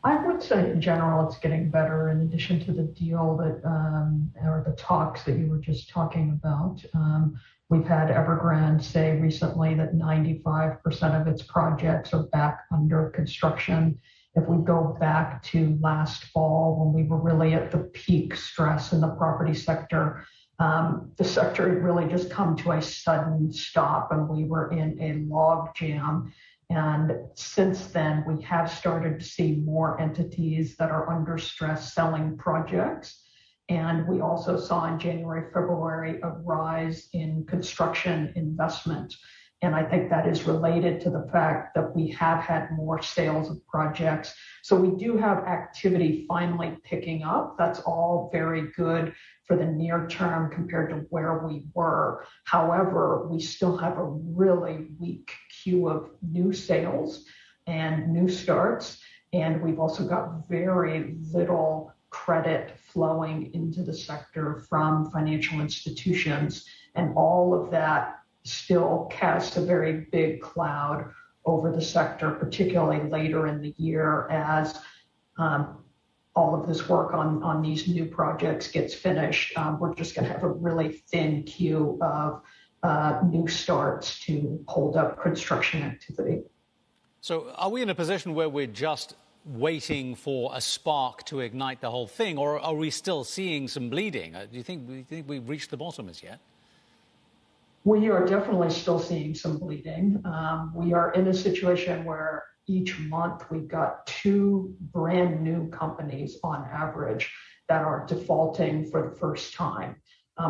I would say in general it's getting better in addition to the deal that, or the talks that you were just talking about. We've had Evergrande say recently that 95% of its projects are back under construction. If we go back to last fall when we were really at the peak stress in the property sector, the sector had really just come to a sudden stop and we were in a log jam. And since then, we have started to see more entities that are under stress selling projects. And we also saw in January, February, a rise in construction investment. And I think that is related to the fact that we have had more sales of projects. So we do have activity finally picking up. That's all very good for the near term compared to where we were. However, we still have a really weak queue of new sales and new starts. And we've also got very little credit flowing into the sector from financial institutions. And all of that still casts a very big cloud over the sector, particularly later in the year as all of this work on these new projects gets finished. We're just going to have a really thin queue of new starts to hold up construction activity. So are we in a position where we're just waiting for a spark to ignite the whole thing, or are we still seeing some bleeding? Do you think we've reached the bottom as yet? We are definitely still seeing some bleeding. We are in a situation where each month we've got 2 brand new companies on average that are defaulting for the first time,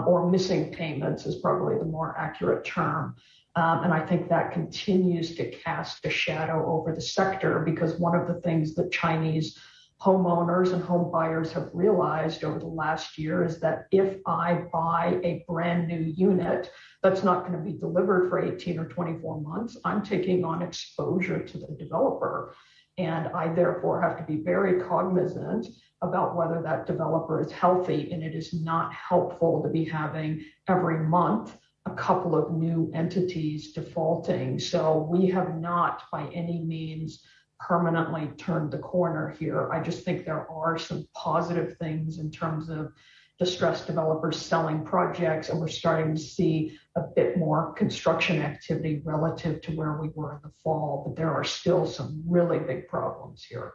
or missing payments is probably the more accurate term. And I think that continues to cast a shadow over the sector because one of the things that Chinese homeowners and home buyers have realized over the last year is that if I buy a brand new unit that's not going to be delivered for 18 or 24 months, I'm taking on exposure to the developer. And I therefore have to be very cognizant about whether that developer is healthy. And it is not helpful to be having every month a couple of new entities defaulting. So we have not by any means permanently turned the corner here. I just think there are some positive things in terms of distressed developers selling projects, and we're starting to see a bit more construction activity relative to where we were in the fall, but there are still some really big problems here.